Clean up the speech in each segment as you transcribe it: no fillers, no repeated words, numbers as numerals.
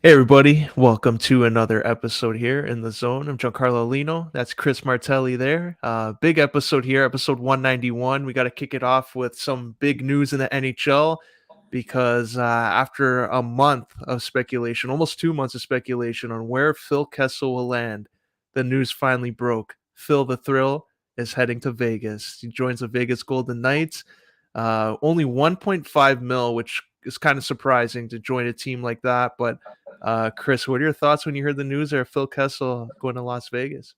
Hey everybody, welcome to another episode here in the zone. I'm Giancarlo Aulino. That's Chris Martelli there. Big episode here, episode 191. We got to kick it off with some big news in the NHL because after a month of speculation, almost 2 months of speculation on where Phil Kessel will land, the news finally broke. Phil the Thrill is heading to Vegas. He joins the Vegas Golden Knights. Only 1.5 mil, which is kind of surprising to join a team like that, but Chris, what are your thoughts when you heard the news of Phil Kessel going to Las Vegas?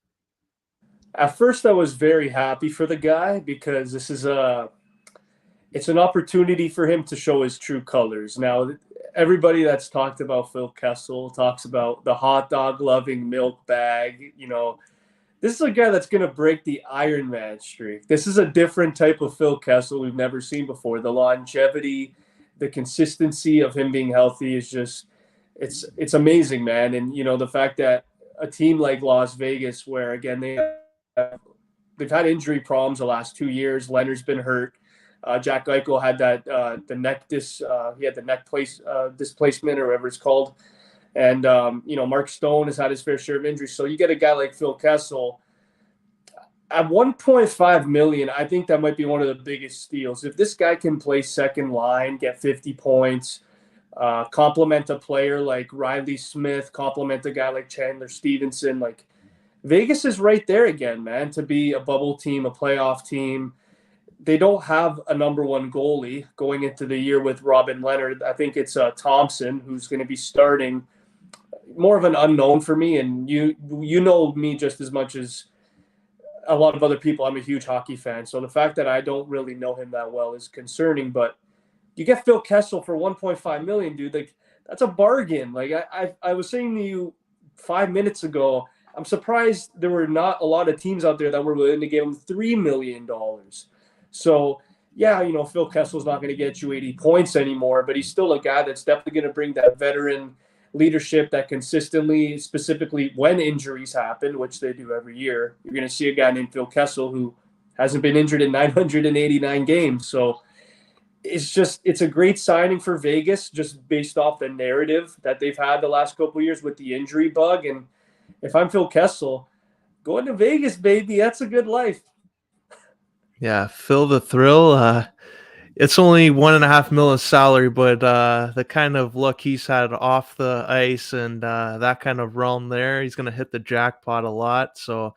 At first, I was very happy for the guy because it's an opportunity for him to show his true colors. Now, everybody that's talked about Phil Kessel talks about the hot dog loving milk bag. This is a guy that's going to break the Iron Man streak. This is a different type of Phil Kessel we've never seen before. The longevity, the consistency of him being healthy is just it's amazing, man. And the fact that a team like Las Vegas, where again they've had injury problems the last 2 years. Leonard's been hurt. Jack Eichel had that he had the displacement or whatever it's called, and Mark Stone has had his fair share of injuries. So you get a guy like Phil Kessel at 1.5 million. I think that might be one of the biggest steals. If this guy can play second line, get 50 points, complement a player like Riley Smith, complement a guy like Chandler Stevenson, like Vegas is right there again, man, to be a bubble team, a playoff team. They don't have a number one goalie going into the year with Robin Leonard. I think it's Thompson who's going to be starting. More of an unknown for me, and you know me just as much as a lot of other people. I'm a huge hockey fan, so the fact that I don't really know him that well is concerning. But you get Phil Kessel for 1.5 million, dude. Like that's a bargain. Like I was saying to you 5 minutes ago, I'm surprised there were not a lot of teams out there that were willing to give him $3 million. So yeah, Phil Kessel's not going to get you 80 points anymore, but he's still a guy that's definitely going to bring that veteran leadership that consistently, specifically when injuries happen, which they do every year, you're going to see a guy named Phil Kessel who hasn't been injured in 989 games. So it's a great signing for Vegas just based off the narrative that they've had the last couple of years with the injury bug. And if I'm Phil Kessel, going to Vegas, baby, that's a good life. Yeah, Phil the Thrill. It's only 1.5 mil of salary, but the kind of luck he's had off the ice and that kind of realm there, he's going to hit the jackpot a lot. So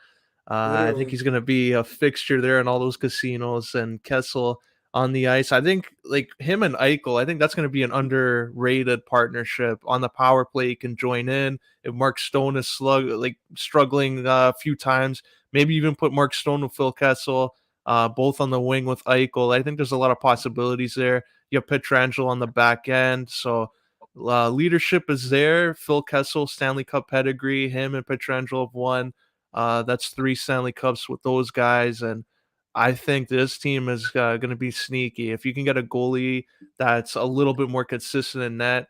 I think Literally. he's going to be a fixture there in all those casinos. And Kessel on the ice, I think like him and Eichel, I think that's going to be an underrated partnership. On the power play, he can join in. If Mark Stone is struggling a few times, maybe even put Mark Stone with Phil Kessel, both on the wing with Eichel. I think there's a lot of possibilities there. You have Pietrangelo on the back end, so leadership is there. Phil Kessel, Stanley Cup pedigree, him and Pietrangelo have won. That's 3 Stanley Cups with those guys, and I think this team is going to be sneaky. If you can get a goalie that's a little bit more consistent in net,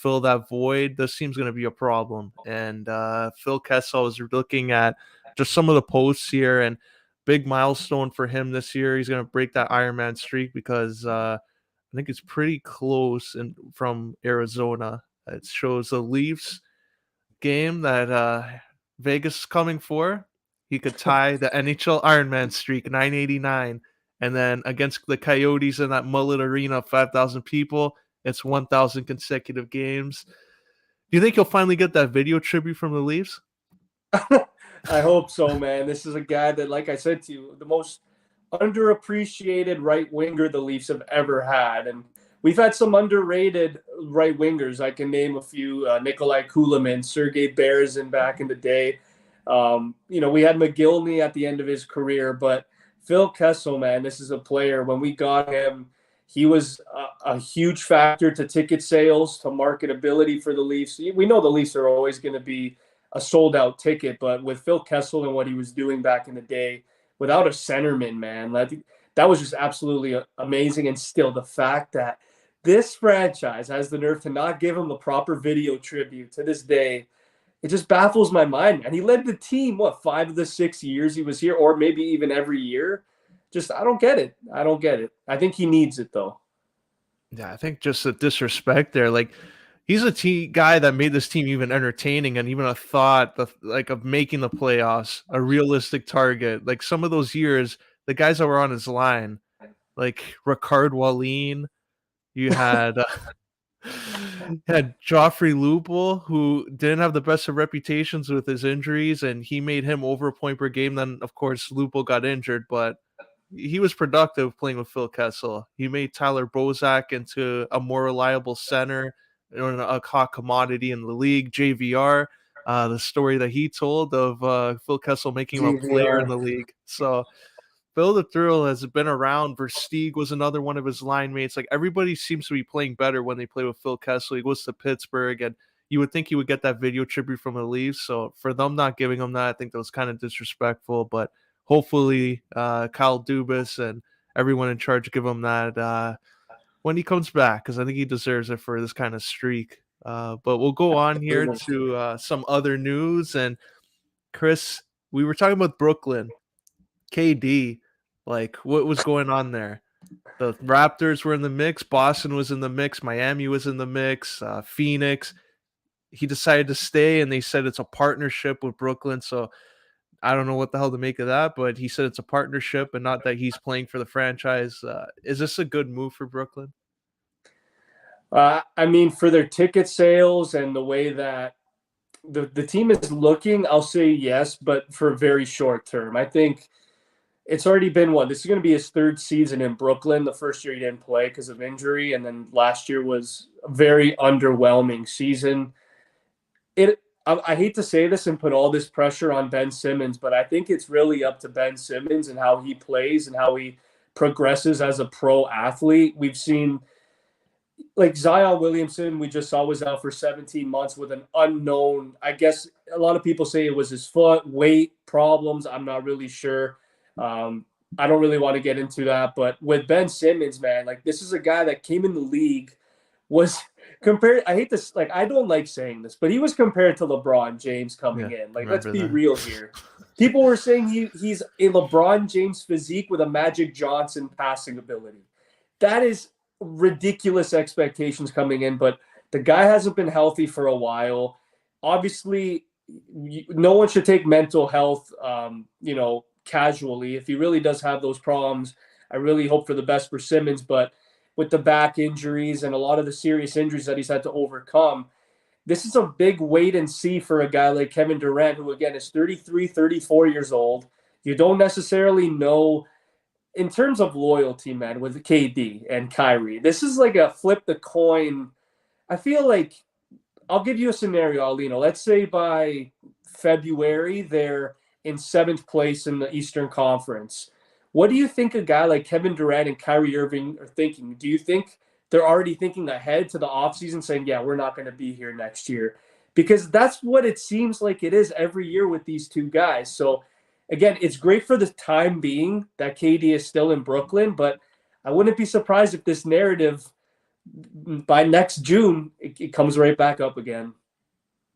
fill that void, this team's going to be a problem. And Phil Kessel is looking at just some of the posts here, and big milestone for him this year. He's going to break that Iron Man streak because I think it's pretty close and from Arizona. It shows the Leafs game that Vegas is coming for. He could tie the NHL Ironman streak, 989, and then against the Coyotes in that Mullet Arena, 5,000 people, it's 1,000 consecutive games. Do you think he'll finally get that video tribute from the Leafs? I hope so, man. This is a guy that, like I said to you, the most underappreciated right winger the Leafs have ever had. And we've had some underrated right wingers. I can name a few: Nikolai Kulemin, Sergei Berezin back in the day. We had McGillney at the end of his career, but Phil Kessel, man, this is a player. When we got him, he was a huge factor to ticket sales, to marketability for the Leafs. We know the Leafs are always going to be a sold out ticket, but with Phil Kessel and what he was doing back in the day, without a centerman, man, that was just absolutely amazing. And still, the fact that this franchise has the nerve to not give him the proper video tribute to this day, it just baffles my mind, man. He led the team, 5 of the 6 years he was here, or maybe even every year. Just, I don't get it. I think he needs it, though. Yeah, I think just the disrespect there. Like, he's a guy that made this team even entertaining and even a thought of making the playoffs a realistic target. Like some of those years, the guys that were on his line, like Ricard Wallin, you had had Joffrey Lupul, who didn't have the best of reputations with his injuries, and he made him over a point per game. Then, of course, Lupul got injured, but he was productive playing with Phil Kessel. He made Tyler Bozak into a more reliable center, a hot commodity in the league. JVR, the story that he told of Phil Kessel making him a player in GVR. the league. So Phil the Thrill has been around. Versteeg was another one of his line mates. Like everybody seems to be playing better when they play with Phil Kessel. He goes to Pittsburgh, and you would think he would get that video tribute from the Leafs. So for them not giving him that, I think that was kind of disrespectful. But hopefully, Kyle Dubas and everyone in charge give him that when he comes back, because I think he deserves it for this kind of streak. But we'll go on here to some other news. And Chris, we were talking about Brooklyn. KD, like what was going on there? The Raptors were in the mix, Boston was in the mix, Miami was in the mix, Phoenix. He decided to stay, and they said it's a partnership with Brooklyn. So I don't know what the hell to make of that, but he said it's a partnership and not that he's playing for the franchise. Is this a good move for Brooklyn? I mean, for their ticket sales and the way that the team is looking, I'll say yes, but for very short term. I think it's already been what? This is going to be his third season in Brooklyn. The first year he didn't play because of injury, and then last year was a very underwhelming season. I hate to say this and put all this pressure on Ben Simmons, but I think it's really up to Ben Simmons and how he plays and how he progresses as a pro athlete. We've seen like Zion Williamson, we just saw was out for 17 months with an unknown. I guess a lot of people say it was his foot, weight problems. I'm not really sure. I don't really want to get into that, but with Ben Simmons, man, like this is a guy that came in the league, was compared. I hate this, like I don't like saying this, but he was compared to LeBron James coming in. Like, let's be real here. People were saying he's a LeBron James physique with a Magic Johnson passing ability. That is ridiculous expectations coming in, but the guy hasn't been healthy for a while. Obviously, no one should take mental health, casually. If he really does have those problems, I really hope for the best for Simmons, but with the back injuries and a lot of the serious injuries that he's had to overcome, this is a big wait and see for a guy like Kevin Durant, who again is 33, 34 years old. You don't necessarily know in terms of loyalty, man, with KD and Kyrie. This is like a flip the coin. I feel like I'll give you a scenario, Aulino. Let's say by February, they're in 7th place in the Eastern Conference. What do you think a guy like Kevin Durant and Kyrie Irving are thinking? Do you think they're already thinking ahead to the offseason saying, yeah, we're not going to be here next year? Because that's what it seems like it is every year with these two guys. So, again, it's great for the time being that KD is still in Brooklyn, but I wouldn't be surprised if this narrative by next June, it comes right back up again.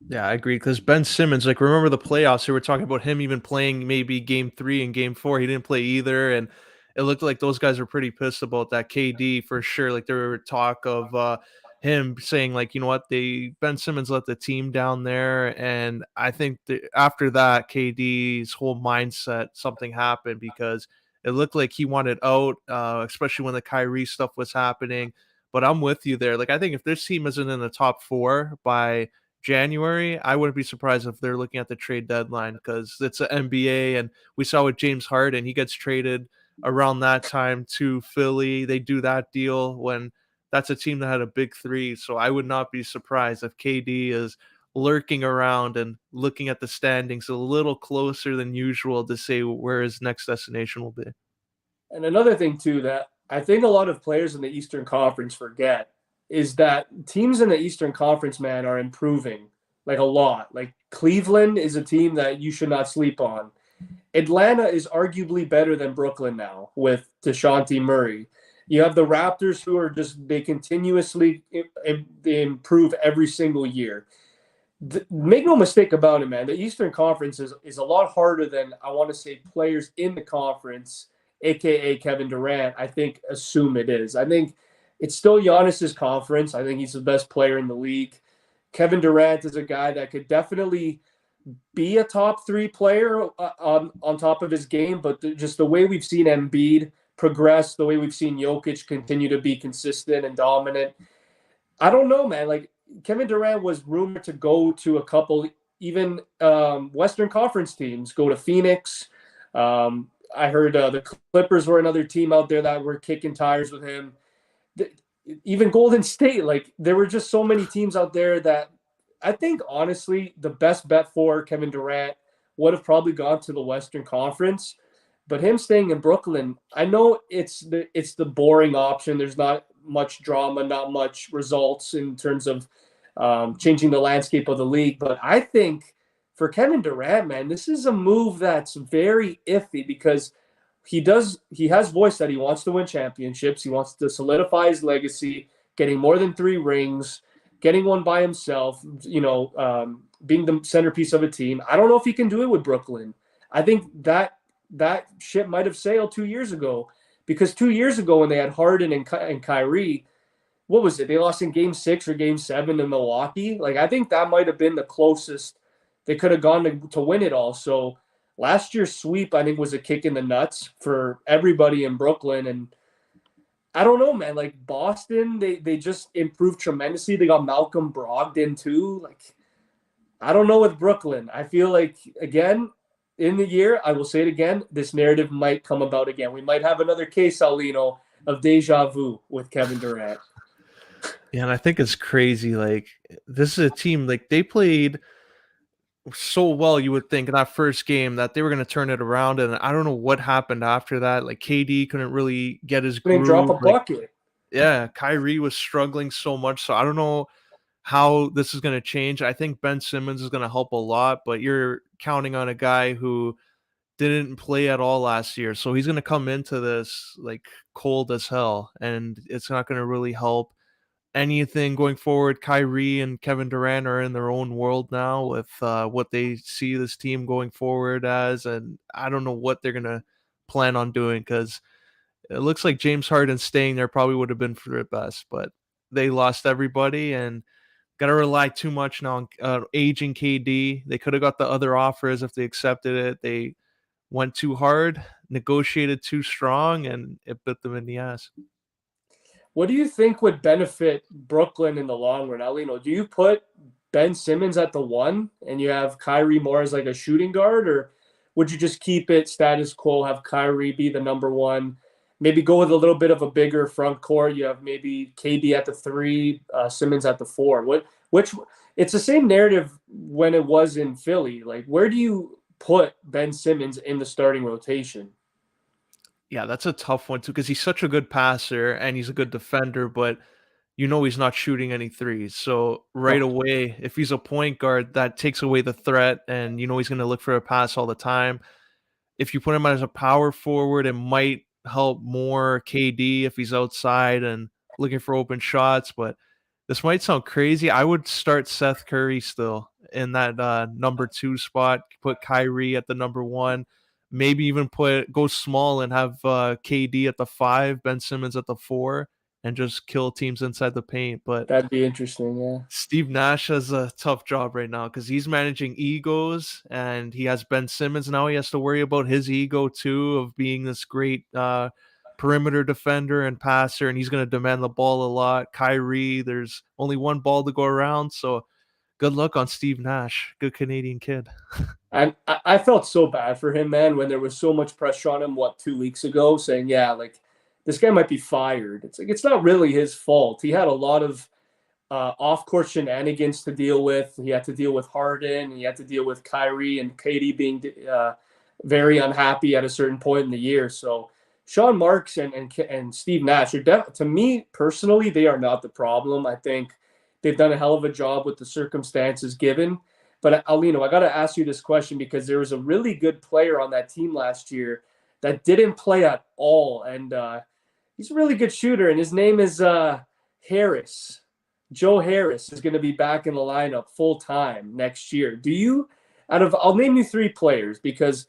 Yeah, I agree. Because Ben Simmons, like, remember the playoffs? We were talking about him even playing maybe game 3 and game 4. He didn't play either. And it looked like those guys were pretty pissed about that. KD for sure. Like, there were talk of him saying, like, you know what, Ben Simmons let the team down there. And I think after that, KD's whole mindset, something happened because it looked like he wanted out, especially when the Kyrie stuff was happening. But I'm with you there. Like, I think if this team isn't in the top 4 by January, I wouldn't be surprised if they're looking at the trade deadline because it's an NBA, and we saw with James Harden, he gets traded around that time to Philly. They do that deal when that's a team that had a big 3. So I would not be surprised if KD is lurking around and looking at the standings a little closer than usual to say where his next destination will be. And another thing, too, that I think a lot of players in the Eastern Conference forget is that teams in the Eastern Conference, man, are improving like a lot. Like Cleveland is a team that you should not sleep on. Atlanta is arguably better than Brooklyn now with DeJounte Murray. You have the Raptors who are they continuously they improve every single year. Make no mistake about it, man. The Eastern Conference is a lot harder than I want to say players in the conference, aka Kevin Durant, I think assume it is. I think It's still Giannis's conference. I think he's the best player in the league. Kevin Durant is a guy that could definitely be a top 3 player on top of his game, but just the way we've seen Embiid progress, the way we've seen Jokic continue to be consistent and dominant, I don't know, man. Like Kevin Durant was rumored to go to a couple, even Western Conference teams, go to Phoenix. I heard the Clippers were another team out there that were kicking tires with him. Even Golden State, like there were just so many teams out there that I think honestly the best bet for Kevin Durant would have probably gone to the Western Conference. But him staying in Brooklyn, I know it's the boring option. There's not much drama, not much results in terms of changing the landscape of the league. But I think for Kevin Durant, man, this is a move that's very iffy because he has voiced that he wants to win championships. He wants to solidify his legacy, getting more than 3 rings, getting one by himself, being the centerpiece of a team. I don't know if he can do it with Brooklyn. I think that ship might have sailed 2 years ago, because 2 years ago when they had Harden and Kyrie, what was it? They lost in Game 6 or Game 7 to Milwaukee. Like I think that might have been the closest they could have gone to win it all. So last year's sweep, I think, was a kick in the nuts for everybody in Brooklyn. And I don't know, man. Like Boston, they just improved tremendously. They got Malcolm Brogdon too. Like I don't know with Brooklyn. I feel like again in the year, I will say it again, this narrative might come about again. We might have another case, Aulino, of deja vu with Kevin Durant. Yeah, and I think it's crazy. Like this is a team, like they played so well, you would think in that first game that they were going to turn it around, and I don't know what happened after that. Like KD couldn't really get his Couldn't drop a groove. Like, bucket. yeah, Kyrie was struggling so much, so I don't know how this is going to change. I think Ben Simmons is going to help a lot, but you're counting on a guy who didn't play at all last year, so he's going to come into this like cold as hell, and it's not going to really help anything going forward. Kyrie and Kevin Durant are in their own world now with what they see this team going forward as, and I don't know what they're gonna plan on doing because it looks like James Harden staying there probably would have been for the best, but they lost everybody and got to rely too much now on aging KD. They could have got the other offers if they accepted it. They went too hard, negotiated too strong, and it bit them in the ass. What do you think would benefit Brooklyn in the long run, Aulino? Do you put Ben Simmons at the 1 and you have Kyrie more as like a shooting guard, or would you just keep it status quo, have Kyrie be the number 1, maybe go with a little bit of a bigger front court? You have maybe KD at the 3, Simmons at the 4. Which it's the same narrative when it was in Philly. Like, where do you put Ben Simmons in the starting rotation? Yeah, that's a tough one too because he's such a good passer and he's a good defender, but he's not shooting any threes. So right Oh, away, if he's a point guard, that takes away the threat, and he's going to look for a pass all the time. If you put him as a power forward, it might help more KD if he's outside and looking for open shots. But this might sound crazy. I would start Seth Curry still in that number 2 spot. Put Kyrie at the number 1. Maybe even go small and have KD at the 5, Ben Simmons at the 4, and just kill teams inside the paint. But that'd be interesting, yeah. Steve Nash has a tough job right now because he's managing egos, and he has Ben Simmons. Now he has to worry about his ego too of being this great perimeter defender and passer, and he's going to demand the ball a lot. Kyrie, there's only one ball to go around, so good luck on Steve Nash. Good Canadian kid. And I felt so bad for him, man, when there was so much pressure on him, 2 weeks ago, saying, yeah, like, this guy might be fired. It's like, it's not really his fault. He had a lot of off-court shenanigans to deal with. He had to deal with Harden. He had to deal with Kyrie and Katie being very unhappy at a certain point in the year. So Sean Marks and Steve Nash are to me personally, they are not the problem. I think they've done a hell of a job with the circumstances given. But Aulino, I got to ask you this question because there was a really good player on that team last year that didn't play at all, and he's a really good shooter, and his name is Harris. Joe Harris is going to be back in the lineup full time next year. I'll name you 3 players because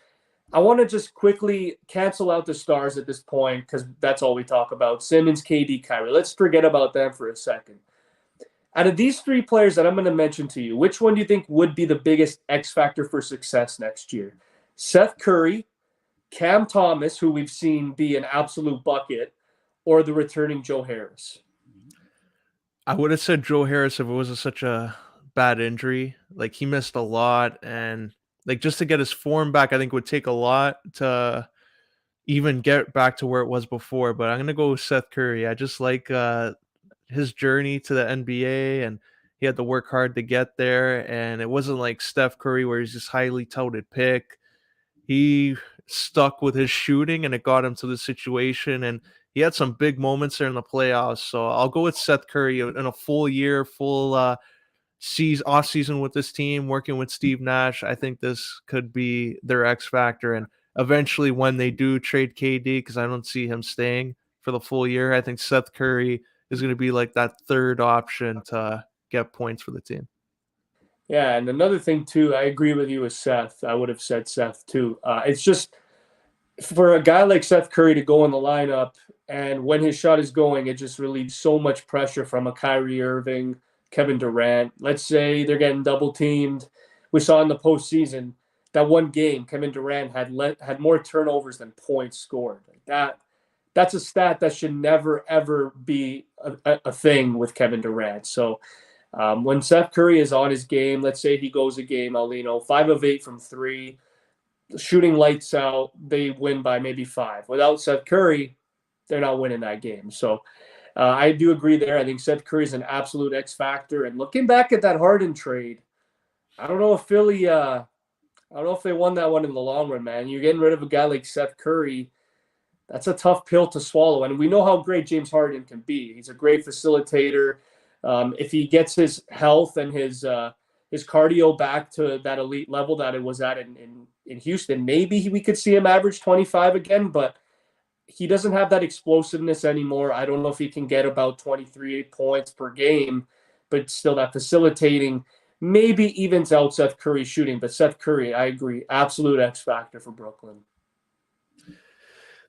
I want to just quickly cancel out the stars at this point because that's all we talk about. Simmons, KD, Kyrie. Let's forget about them for a second. Out of these three players that I'm going to mention to you, which one do you think would be the biggest X factor for success next year? Seth Curry, Cam Thomas, who we've seen be an absolute bucket, or the returning Joe Harris? I would have said Joe Harris if it wasn't such a bad injury. Like he missed a lot, and like just to get his form back, I think would take a lot to even get back to where it was before. But I'm gonna go with Seth Curry. I just like his journey to the NBA, and he had to work hard to get there. And it wasn't like Steph Curry where he's just highly touted pick. He stuck with his shooting, and it got him to the situation. And he had some big moments there in the playoffs. So I'll go with Seth Curry in a full year, full off season with this team, working with Steve Nash. I think this could be their X factor. And eventually, when they do trade KD, because I don't see him staying for the full year, I think Seth Curry is going to be like that third option to get points for the team. Yeah, and another thing too, I agree with you with Seth. I would have said Seth too. It's just for a guy like Seth Curry to go in the lineup, and when his shot is going, it just relieves so much pressure from a Kyrie Irving, Kevin Durant. Let's say they're getting double teamed. We saw in the postseason that one game, Kevin Durant had more turnovers than points scored. Like that's a stat that should never ever be a thing with Kevin Durant. So when Seth Curry is on his game, let's say he goes a game, Aulino, 5 of 8 from 3, shooting lights out, they win by maybe 5. Without Seth Curry, they're not winning that game. So I do agree there. I think Seth Curry is an absolute X factor. And looking back at that Harden trade, I don't know if Philly, I don't know if they won that one in the long run, man. You're getting rid of a guy like Seth Curry. That's a tough pill to swallow. And we know how great James Harden can be. He's a great facilitator. If he gets his health and his cardio back to that elite level that it was at in Houston, maybe we could see him average 25 again, but he doesn't have that explosiveness anymore. I don't know if he can get about 23 points per game, but still that facilitating maybe evens out Seth Curry shooting. But Seth Curry, I agree, absolute X factor for Brooklyn.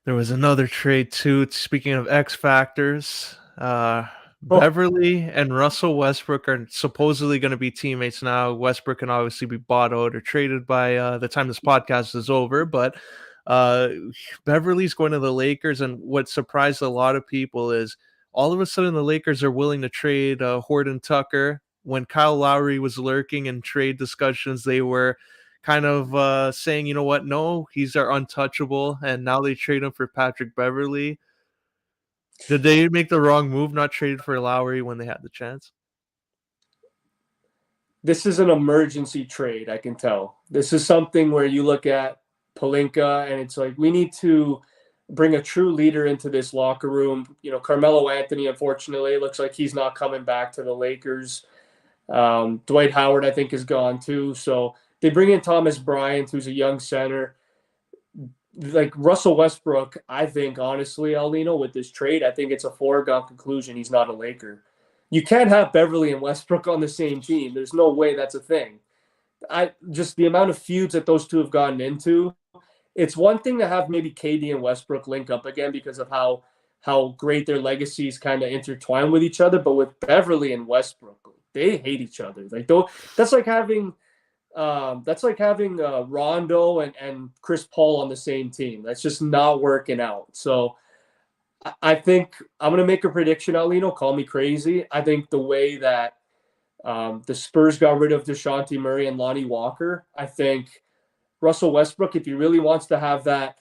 There was another trade too. Speaking of X factors, Beverly and Russell Westbrook are supposedly going to be teammates now. Westbrook can obviously be bought out or traded by the time this podcast is over, but Beverly's going to the Lakers, and what surprised a lot of people is all of a sudden the Lakers are willing to trade Horton Tucker. When Kyle Lowry was lurking in trade discussions, they were kind of saying, you know what, no, he's our untouchable, and now they trade him for Patrick Beverly. Did they make the wrong move not traded for Lowry when they had the chance? This is an emergency trade, I can tell. This is something where you look at Pelinka and it's like, we need to bring a true leader into this locker room. You know, Carmelo Anthony, unfortunately, it looks like he's not coming back to the Lakers. Dwight Howard, I think, is gone too. So they bring in Thomas Bryant, who's a young center. Like Russell Westbrook, I think, honestly, Aulino, with this trade, I think it's a foregone conclusion he's not a Laker. You can't have Beverly and Westbrook on the same team. There's no way that's a thing. Just the amount of feuds that those two have gotten into. It's one thing to have maybe KD and Westbrook link up again because of how great their legacies kind of intertwine with each other. But with Beverly and Westbrook, they hate each other. Like that's like having Rondo and Chris Paul on the same team. That's just not working out. So I think I'm going to make a prediction, Aulino. Call me crazy. I think the way that the Spurs got rid of DeJounte Murray and Lonnie Walker, I think Russell Westbrook, if he really wants to have that,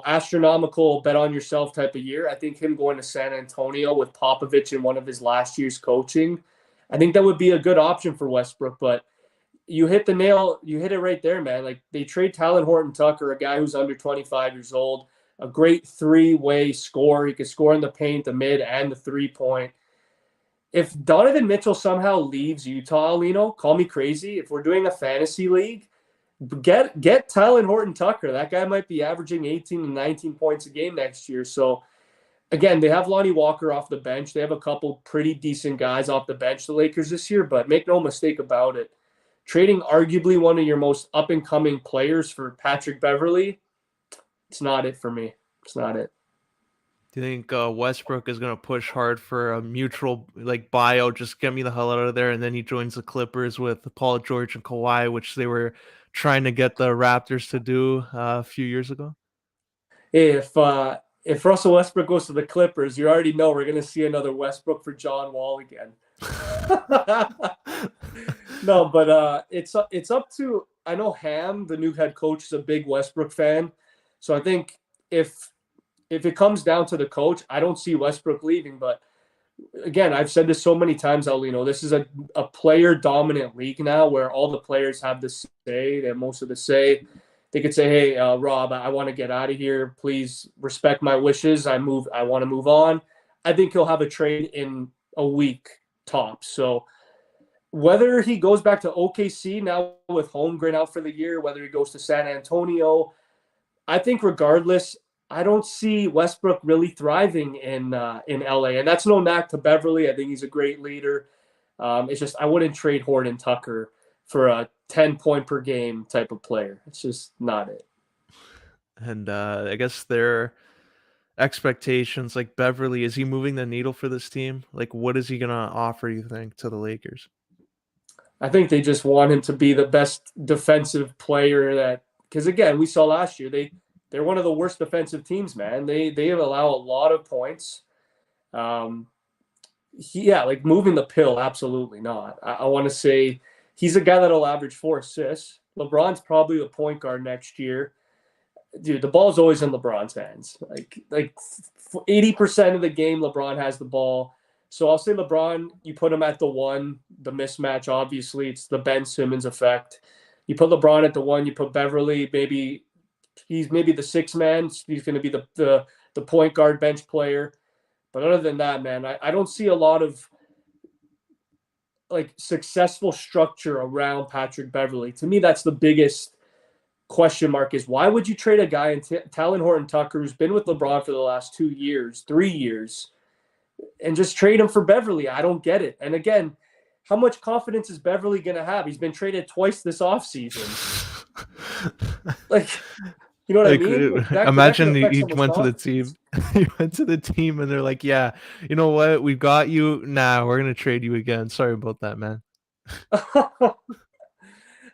astronomical bet on yourself type of year, I think him going to San Antonio with Popovich in one of his last year's coaching, I think that would be a good option for Westbrook. But you hit it right there, man. Like they trade Talon Horton Tucker, a guy who's under 25 years old, a great three-way scorer. He could score in the paint, the mid, and the three-point. If Donovan Mitchell somehow leaves Utah, Aulino, call me crazy. If we're doing a fantasy league, get Talon Horton Tucker. That guy might be averaging 18 and 19 points a game next year. So again, they have Lonnie Walker off the bench. They have a couple pretty decent guys off the bench, the Lakers this year, but make no mistake about it. trading arguably one of your most up-and-coming players for Patrick Beverly, it's not it for me. It's not it. Do you think Westbrook is going to push hard for a mutual like buyout? Just get me the hell out of there, and then he joins the Clippers with Paul George and Kawhi, which they were trying to get the Raptors to do a few years ago. If Russell Westbrook goes to the Clippers, you already know we're going to see another Westbrook for John Wall again. No, but it's up to, I know Ham, the new head coach, is a big Westbrook fan. So I think if it comes down to the coach, I don't see Westbrook leaving. But again, I've said this so many times, Aulino, this is a player-dominant league now where all the players have the say. They have most of the say. They could say, hey, Rob, I want to get out of here. Please respect my wishes. I want to move on. I think he'll have a trade in a week tops. So whether he goes back to OKC now with Holmgren out for the year, whether he goes to San Antonio, I think regardless, I don't see Westbrook really thriving in LA. And that's no knack to Beverly. I think he's a great leader. It's just I wouldn't trade Horton Tucker for a 10-point per game type of player. It's just not it. And I guess their expectations, like Beverly, is he moving the needle for this team? Like, what is he going to offer, you think, to the Lakers? I think they just want him to be the best defensive player that, because again, we saw last year, they're one of the worst defensive teams, man. They allow a lot of points. Like moving the pill, absolutely not. I want to say he's a guy that'll average 4 assists. LeBron's probably the point guard next year. Dude, the ball's always in LeBron's hands. Like 80% of the game, LeBron has the ball. So I'll say LeBron, you put him at the 1, the mismatch, obviously, it's the Ben Simmons effect. You put LeBron at the 1, you put Beverly, maybe he's maybe the 6th man. He's going to be the point guard bench player. But other than that, man, I don't see a lot of like successful structure around Patrick Beverly. To me, that's the biggest question mark is why would you trade a guy in Talon Horton Tucker who's been with LeBron for the last 2 years, 3 years, and just trade him for Beverly? I don't get it. And again, how much confidence is Beverly going to have? He's been traded twice this offseason. Like, you know what I mean? Imagine he went to the team. He went to the team and they're like, yeah, you know what? We've got you. Nah, we're going to trade you again. Sorry about that, man.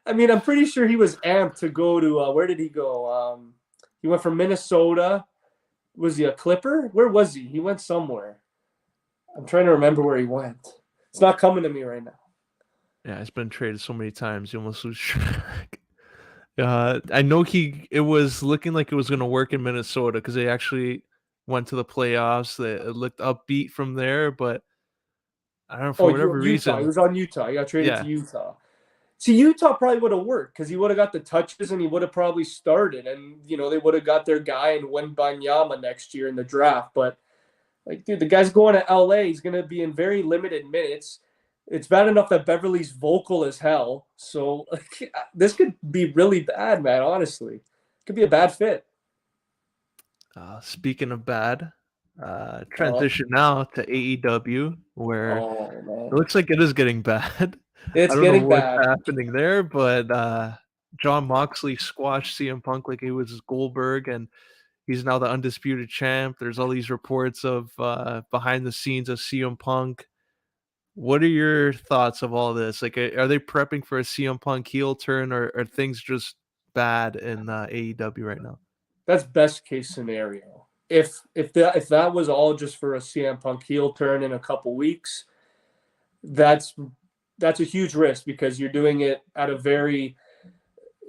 I mean, I'm pretty sure he was amped to go to, where did he go? He went from Minnesota. Was he a Clipper? Where was he? He went somewhere. I'm trying to remember where he went. It's not coming to me right now. Yeah, he's been traded so many times. You almost lose track. I know it was looking like it was going to work in Minnesota because they actually went to the playoffs. It looked upbeat from there, but I don't know, for whatever reason. He was on Utah. He got traded to Utah. See, Utah probably would have worked because he would have got the touches and he would have probably started. And, you know, they would have got their guy and Wembanyama next year in the draft. But, like, dude, the guy's going to L.A. He's going to be in very limited minutes. It's bad enough that Beverly's vocal as hell. So, like, this could be really bad, man, honestly. It could be a bad fit. Speaking of bad, transition now to AEW, where it looks like it is getting bad. It's getting bad. What's happening there, but Jon Moxley squashed CM Punk like he was Goldberg, and he's now the undisputed champ. There's all these reports of behind the scenes of CM Punk. What are your thoughts of all this? Like, are they prepping for a CM Punk heel turn, or are things just bad in AEW right now? That's best case scenario. If that was all just for a CM Punk heel turn in a couple weeks, that's a huge risk because you're doing it at a very.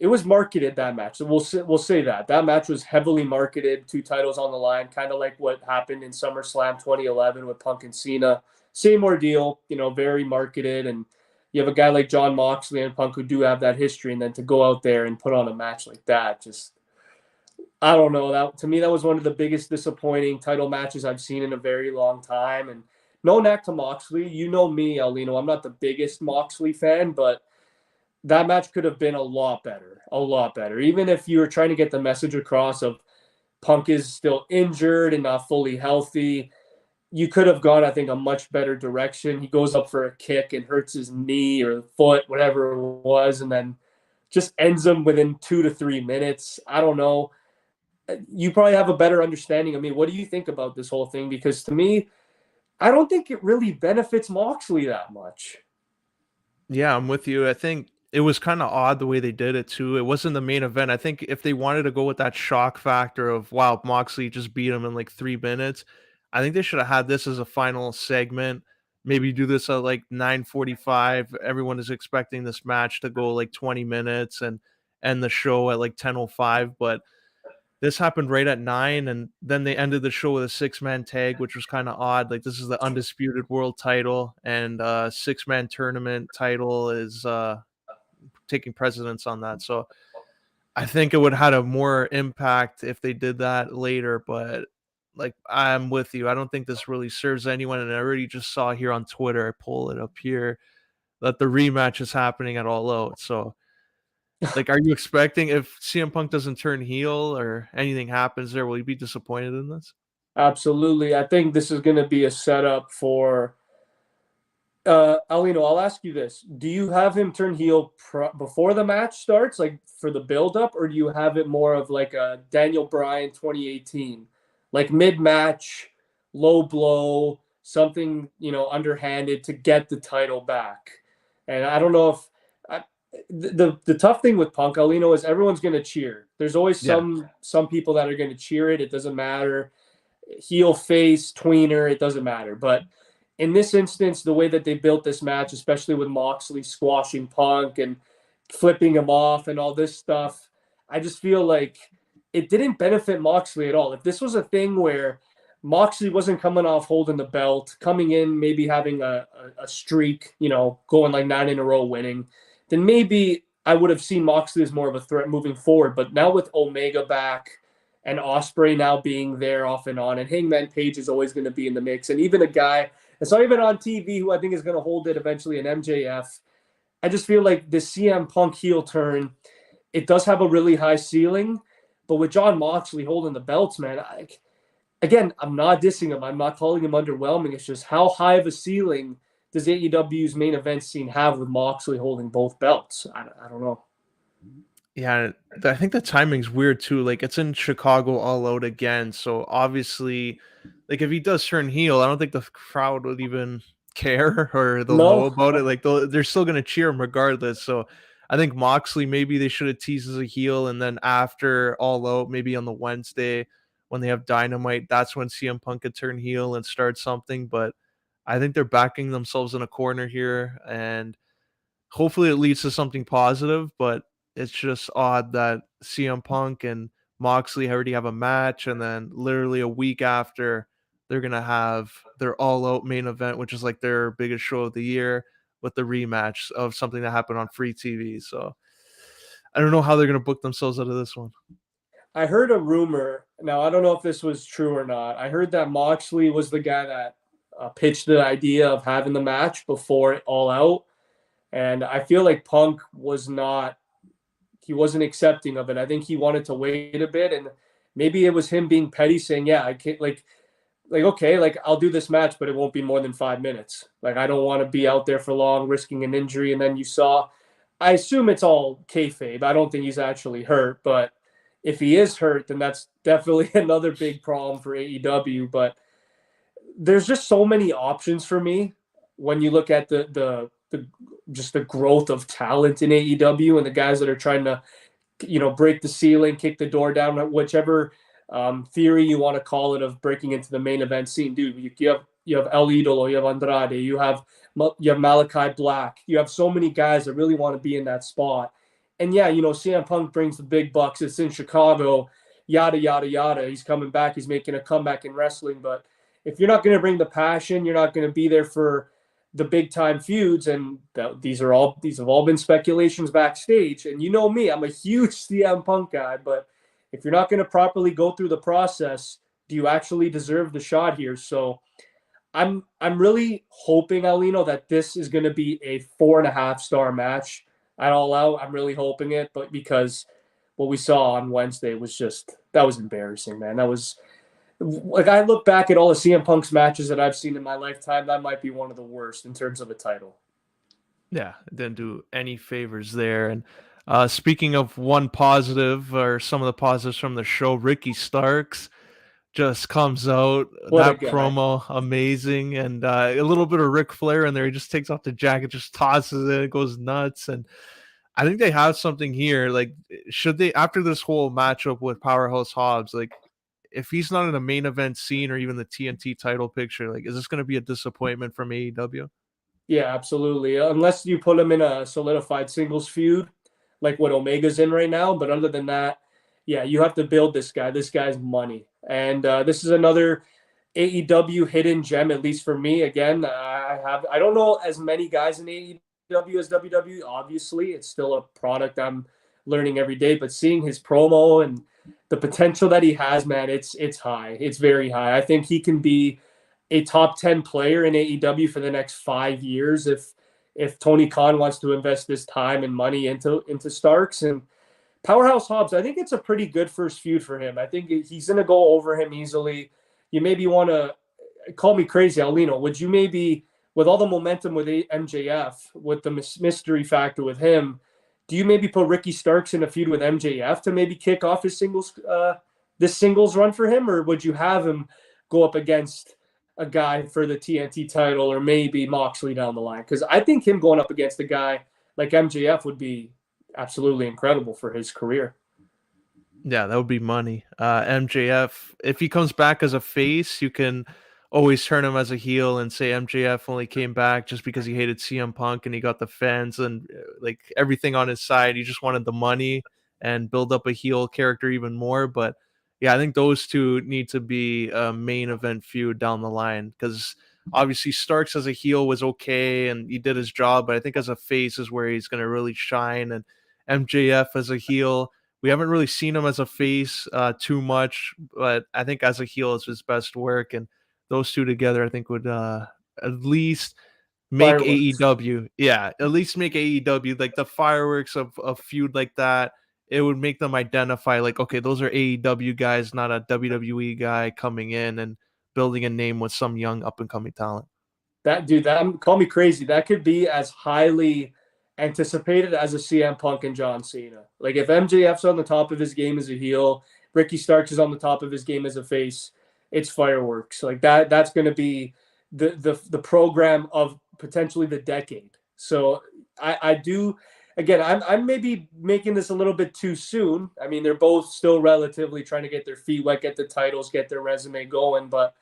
It was marketed, that match. So we'll say that match was heavily marketed. 2 titles on the line, kind of like what happened in SummerSlam 2011 with Punk and Cena. Same ordeal, you know, very marketed. And you have a guy like Jon Moxley and Punk who do have that history, and then to go out there and put on a match like that, just I don't know. That to me, that was one of the biggest disappointing title matches I've seen in a very long time. And no knack to Moxley. You know me, Aulino. I'm not the biggest Moxley fan, but that match could have been a lot better. A lot better. Even if you were trying to get the message across of Punk is still injured and not fully healthy, you could have gone, I think, a much better direction. He goes up for a kick and hurts his knee or foot, whatever it was, and then just ends him within 2 to 3 minutes. I don't know. You probably have a better understanding of me. What do you think about this whole thing? Because to me, I don't think it really benefits Moxley that much. Yeah, I'm with you. I think it was kind of odd the way they did it too. It wasn't the main event. I think if they wanted to go with that shock factor of wow, Moxley just beat him in like 3 minutes, I think they should have had this as a final segment. Maybe do this at like 9:45. Everyone is expecting this match to go like 20 minutes and end the show at like 10:05. But this happened right at 9, and then they ended the show with a six-man tag, which was kinda odd. Like, this is the undisputed world title, and, six-man tournament title is, taking precedence on that, so I think it would have had a more impact if they did that later, but, like, I'm with you. I don't think this really serves anyone, and I already just saw here on Twitter, I pull it up here, that the rematch is happening at All Out, so like, are you expecting if CM Punk doesn't turn heel or anything happens there, will you be disappointed in this? Absolutely. I think this is going to be a setup for Aulino. I'll ask you this: do you have him turn heel before the match starts, like for the build-up, or do you have it more of like a Daniel Bryan 2018, like mid-match, low blow, something underhanded to get the title back? And I don't know if I, the tough thing with Punk, Aulino, is everyone's going to cheer. There's always Yeah. some people that are going to cheer it. It doesn't matter, heel, face, tweener, it doesn't matter. But in this instance, the way that they built this match, especially with Moxley squashing Punk and flipping him off and all this stuff, I just feel like it didn't benefit Moxley at all. If this was a thing where Moxley wasn't coming off holding the belt, coming in, maybe having a streak, going like 9 in a row winning, then maybe I would have seen Moxley as more of a threat moving forward. But now with Omega back and Ospreay now being there off and on, and Hangman Page is always going to be in the mix, and even a guy that's not even on TV who I think is going to hold it eventually, an MJF. I just feel like the CM Punk heel turn, it does have a really high ceiling, but with Jon Moxley holding the belts, man, again, I'm not dissing him. I'm not calling him underwhelming. It's just how high of a ceiling does AEW's main event scene have with Moxley holding both belts? I don't know. Yeah, I think the timing's weird too. Like it's in Chicago All Out again, so obviously, like if he does turn heel, I don't think the crowd would even care or they'll know No, about it. Like they're still gonna cheer him regardless. So I think Moxley maybe they should have teased as a heel, and then after All Out, maybe on the Wednesday when they have Dynamite, that's when CM Punk could turn heel and start something. But I think they're backing themselves in a corner here, and hopefully it leads to something positive, but it's just odd that CM Punk and Moxley already have a match, and then literally a week after, they're gonna have their all out main event, which is like their biggest show of the year, with the rematch of something that happened on free TV. So I don't know how they're gonna book themselves out of this one. I heard a rumor. Now, I don't know if this was true or not. I heard that Moxley was the guy that pitched the idea of having the match before it All Out. And I feel like Punk he wasn't accepting of it. I think he wanted to wait a bit, and maybe it was him being petty, saying, "Yeah, I can't okay, like I'll do this match, but it won't be more than 5 minutes. Like I don't want to be out there for long, risking an injury." And then I assume it's all kayfabe. I don't think he's actually hurt, but if he is hurt, then that's definitely another big problem for AEW. But there's just so many options for me when you look at the just the growth of talent in AEW and the guys that are trying to break the ceiling, kick the door down, whichever theory you want to call it, of breaking into the main event scene. Dude, you have El Idolo, you have Andrade, you have Malachi Black, you have so many guys that really want to be in that spot. And yeah, CM Punk brings the big bucks. It's in Chicago, yada yada yada. He's coming back. He's making a comeback in wrestling. But if you're not going to bring the passion, you're not going to be there for the big time feuds. And these have all been speculations backstage. And you know me, I'm a huge CM Punk guy. But if you're not going to properly go through the process, do you actually deserve the shot here? So I'm really hoping, Aulino, that this is going to be a 4.5-star match at All Out. I'm really hoping it, but because what we saw on Wednesday was that was embarrassing, man. Like, I look back at all the CM Punk's matches that I've seen in my lifetime, that might be one of the worst in terms of a title. Yeah, it didn't do any favors there. And speaking of one positive or some of the positives from the show, Ricky Starks just comes out. What a That guy. promo, amazing. And a little bit of Ric Flair in there. He just takes off the jacket, just tosses it, goes nuts. And I think they have something here. Like, should they, after this whole matchup with Powerhouse Hobbs, like, if he's not in the main event scene or even the TNT title picture, like, is this going to be a disappointment from AEW? Yeah, absolutely. Unless you put him in a solidified singles feud, like what Omega's in right now. But other than that, yeah, you have to build this guy. This guy's money. And this is another AEW hidden gem, at least for me. Again, I don't know as many guys in AEW as WWE. Obviously, it's still a product I'm learning every day. But seeing his promo and the potential that he has, man, it's high. It's very high. I think he can be a top 10 player in AEW for the next 5 years if Tony Khan wants to invest this time and money into Starks. And Powerhouse Hobbs, I think it's a pretty good first feud for him. I think he's going to go over him easily. You maybe want to call me crazy, Aulino. Would you maybe, with all the momentum with MJF, with the mystery factor with him, do you maybe put Ricky Starks in a feud with MJF to maybe kick off his this singles run for him, or would you have him go up against a guy for the TNT title or maybe Moxley down the line? Because I think him going up against a guy like MJF would be absolutely incredible for his career. Yeah, that would be money. MJF, if he comes back as a face, you can always turn him as a heel and say MJF only came back just because he hated CM Punk and he got the fans and like everything on his side. He just wanted the money and build up a heel character even more. But yeah, I think those two need to be a main event feud down the line because obviously Starks as a heel was okay and he did his job, but I think as a face is where he's going to really shine. And MJF as a heel, we haven't really seen him as a face too much, but I think as a heel is his best work, and those two together, I think would at least make Fireworks. AEW, yeah, at least make AEW like the fireworks of a feud like that. It would make them identify like, okay, those are AEW guys, not a WWE guy coming in and building a name with some young up and coming talent. That dude, that call me crazy. That could be as highly anticipated as a CM Punk and John Cena. Like if MJF's on the top of his game as a heel, Ricky Starks is on the top of his game as a face, it's fireworks. Like that's going to be the program of potentially the decade. So I do again, I'm maybe making this a little bit too soon. I mean, they're both still relatively trying to get their feet wet, get the titles, get their resume going, but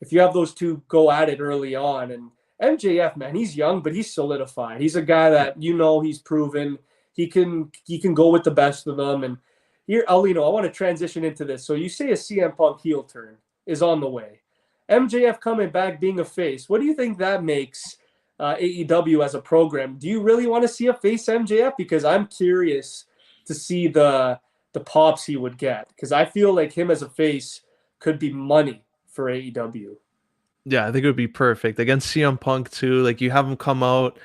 if you have those two go at it early on, and MJF, man, he's young, but he's solidified. He's a guy that he's proven he can go with the best of them. And here, Aulino, I want to transition into this. So you say a CM Punk heel turn is on the way. MJF coming back being a face. What do you think that makes AEW as a program? Do you really want to see a face MJF? Because I'm curious to see the pops he would get. Because I feel like him as a face could be money for AEW. Yeah, I think it would be perfect against CM Punk too. Like you have him come out.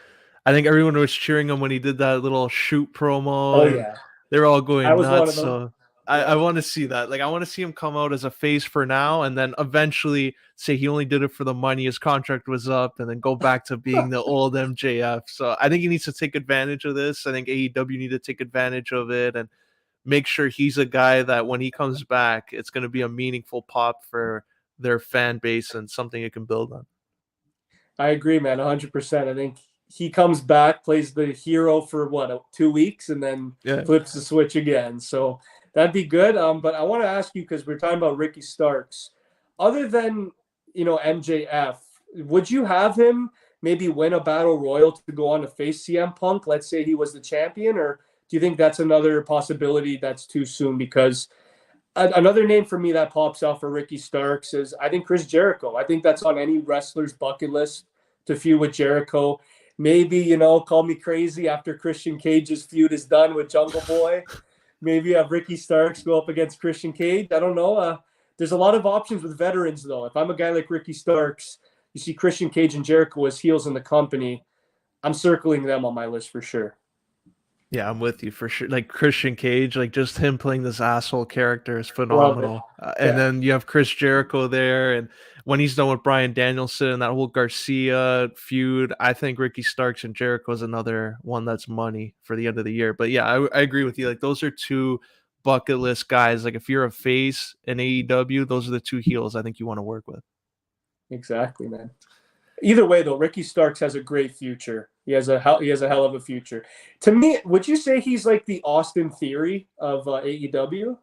I think everyone was cheering him when he did that little shoot Oh promo, and yeah, they were all I going was one nuts. of them. So I Yeah, want to see that. Like I want to see him come out as a face for now, and then eventually say he only did it for the money. His contract was up, and then go back to being the old MJF. So I think he needs to take advantage of this. I think AEW need to take advantage of it and make sure he's a guy that when he comes back, it's going to be a meaningful pop for their fan base and something it can build on. I agree, man, 100%. I think he comes back, plays the hero for what 2 weeks, and then Yeah. flips the switch again. So that'd be good. But I want to ask you because we're talking about Ricky Starks. Other than MJF, would you have him maybe win a battle royal to go on to face CM Punk? Let's say he was the champion, or do you think that's another possibility that's too soon? Because another name for me that pops out for Ricky Starks is I think Chris Jericho. I think that's on any wrestler's bucket list to feud with Jericho. Maybe, call me crazy after Christian Cage's feud is done with Jungle Boy. Maybe have Ricky Starks go up against Christian Cage. I don't know. There's a lot of options with veterans, though. If I'm a guy like Ricky Starks, you see Christian Cage and Jericho as heels in the company, I'm circling them on my list for sure. Yeah, I'm with you for sure. Like Christian Cage, like just him playing this asshole character is Love it. phenomenal. And Yeah, then you have Chris Jericho there, and when he's done with Bryan Danielson and that whole Garcia feud, I think Ricky Starks and Jericho is another one that's money for the end of the year. But yeah, I agree with you. Like those are two bucket list guys. Like if you're a face in AEW, those are the two heels I think you want to work with. exactly, man. Either way, though, Ricky Starks has a great future. He has a hell of a future. To me, would you say he's like the Austin Theory of AEW?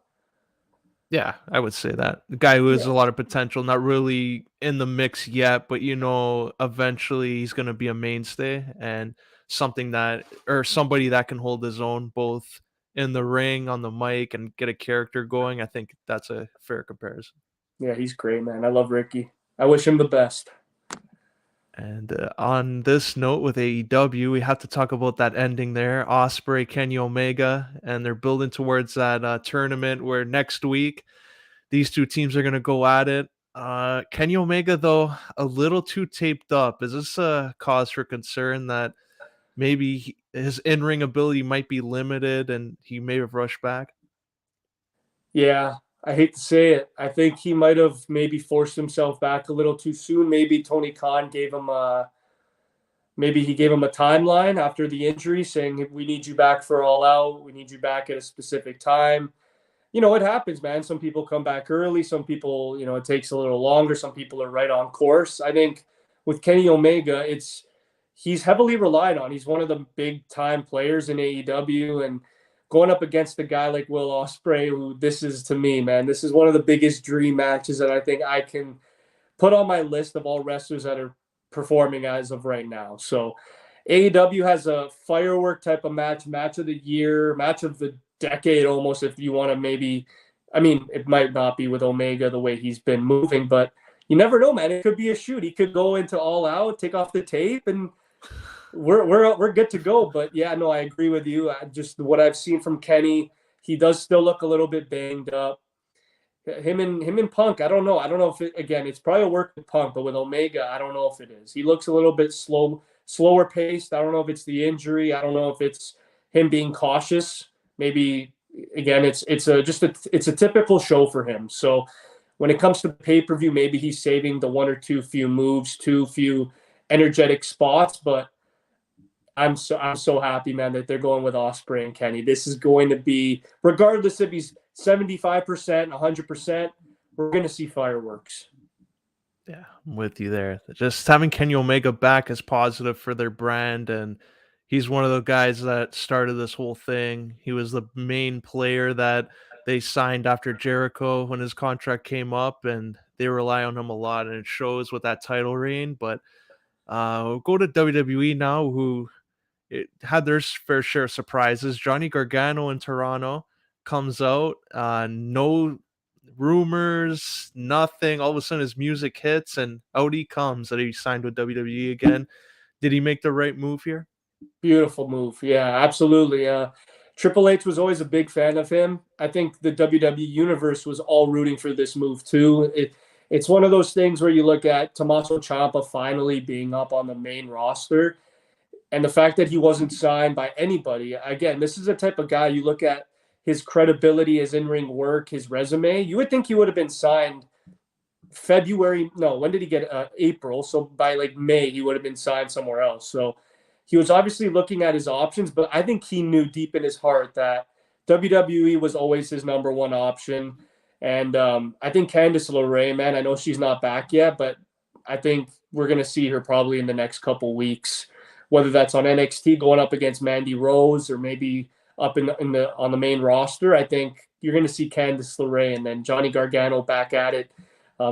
Yeah, I would say that. The guy who has Yeah, a lot of potential, not really in the mix yet, but eventually he's going to be a mainstay and something that, or somebody that can hold his own both in the ring, on the mic, and get a character going. I think that's a fair comparison. yeah, he's great, man. I love Ricky. I wish him the best. And on this note with AEW, we have to talk about that ending there. Ospreay, Kenny Omega, and they're building towards that tournament where next week these two teams are going to go at it. Kenny Omega, though, a little too taped up. Is this a cause for concern that maybe his in ring ability might be limited and he may have rushed back? Yeah, I hate to say it. I think he might have maybe forced himself back a little too soon. Maybe Tony Khan gave him a maybe he gave him a timeline after the injury, saying we need you back for All Out. We need you back at a specific time. It happens, man. Some people come back early. Some people, it takes a little longer. Some people are right on course. I think with Kenny Omega, he's heavily relied on. He's one of the big time players in AEW, and going up against a guy like Will Ospreay, who this is to me, man, this is one of the biggest dream matches that I think I can put on my list of all wrestlers that are performing as of right now. So AEW has a firework type of match of the year, match of the decade almost, if you want to maybe. I mean, it might not be with Omega the way he's been moving, but you never know, man. It could be a shoot. He could go into All Out, take off the tape, and we're good to go. But yeah, no, I agree with you. Just what I've seen from Kenny, he does still look a little bit banged up. Him and Punk, I don't know. I don't know if again, it's probably a work with Punk, but with Omega, I don't know if it is. He looks a little bit slower paced. I don't know if it's the injury. I don't know if it's him being cautious. Maybe again, it's a typical show for him. So when it comes to pay per view, maybe he's saving the one or two few moves, too few energetic spots. But I'm so happy, man, that they're going with Ospreay and Kenny. This is going to be, regardless if he's 75%, 100%, we're going to see fireworks. Yeah, I'm with you there. Just having Kenny Omega back is positive for their brand, and he's one of the guys that started this whole thing. He was the main player that they signed after Jericho when his contract came up, and they rely on him a lot, and it shows with that title reign. But we'll go to WWE now, who had their fair share of surprises. Johnny Gargano in Toronto comes out, no rumors, nothing. All of a sudden, his music hits, and out he comes that he signed with WWE again. Did he make the right move here? Beautiful move. Yeah, absolutely. Triple H was always a big fan of him. I think the WWE universe was all rooting for this move too. It's one of those things where you look at Tommaso Ciampa finally being up on the main roster, and the fact that he wasn't signed by anybody. Again, this is the type of guy you look at his credibility, his in-ring work, his resume. You would think he would have been signed February. No, when did he get April? So by like May, he would have been signed somewhere else. So he was obviously looking at his options, but I think he knew deep in his heart that WWE was always his number one option. And I think Candice LeRae, man, I know she's not back yet, but I think we're gonna see her probably in the next couple weeks, whether that's on NXT going up against Mandy Rose or maybe up in the on the main roster. I think you're gonna see Candice LeRae and then Johnny Gargano back at it,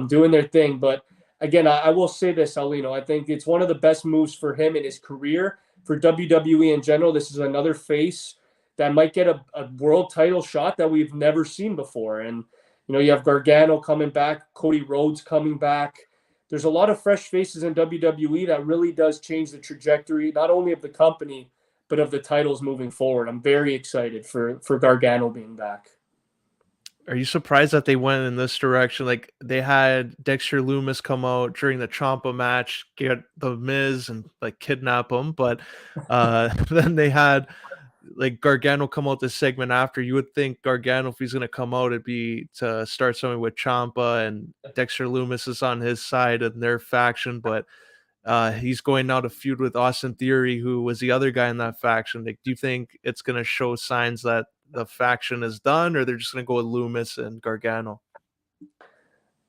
doing their thing. But again, I will say this, Aulino, I think it's one of the best moves for him in his career. For WWE in general, this is another face that might get a world title shot that we've never seen before. And you have Gargano coming back, Cody Rhodes coming back. There's a lot of fresh faces in WWE that really does change the trajectory, not only of the company, but of the titles moving forward. I'm very excited for Gargano being back. Are you surprised that they went in this direction? Like they had Dexter Loomis come out during the Ciampa match, get the Miz and like kidnap him, but then they had like Gargano come out this segment after, you would think Gargano, if he's going to come out, it'd be to start something with Ciampa, and Dexter Lumis is on his side and their faction, but he's going now to feud with Austin Theory, who was the other guy in that faction. Like, do you think it's going to show signs that the faction is done, or they're just going to go with Lumis and Gargano?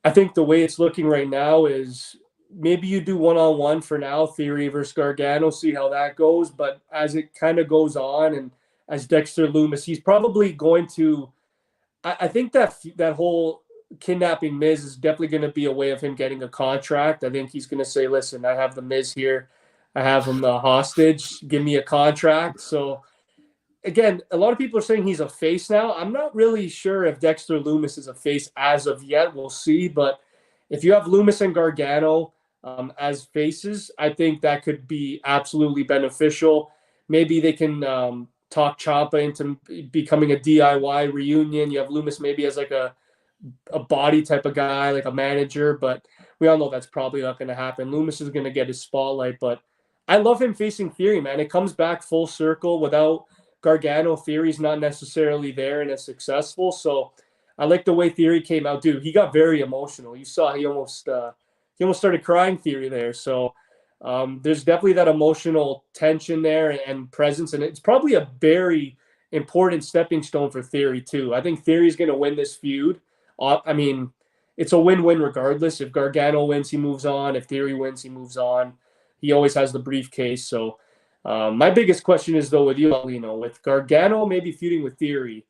I think the way it's looking right now is maybe you do one-on-one for now, Theory versus Gargano, see how that goes. But as it kind of goes on, and as Dexter Lumis, he's probably going to. I think that whole kidnapping Miz is definitely going to be a way of him getting a contract. I think he's going to say, "Listen, I have the Miz here. I have him hostage. Give me a contract." So again, a lot of people are saying he's a face now. I'm not really sure if Dexter Lumis is a face as of yet. We'll see. But if you have Lumis and Gargano as faces, I think that could be absolutely beneficial. Maybe they can talk Ciampa into becoming a DIY reunion. You have Lumis maybe as like a body type of guy, like a manager, but we all know that's probably not going to happen. Lumis is going to get his spotlight, but I love him facing Theory, man. It comes back full circle. Without Gargano, Theory's not necessarily there and as successful. So I like the way Theory came out, dude. He got very emotional. You saw he almost started crying, Theory there. So there's definitely that emotional tension there and presence, and it's probably a very important stepping stone for Theory too. I think Theory's going to win this feud. I mean, it's a win-win regardless. If Gargano wins, he moves on. If Theory wins, he moves on. He always has the briefcase. So my biggest question is, though, with you, Aulino, with Gargano maybe feuding with Theory,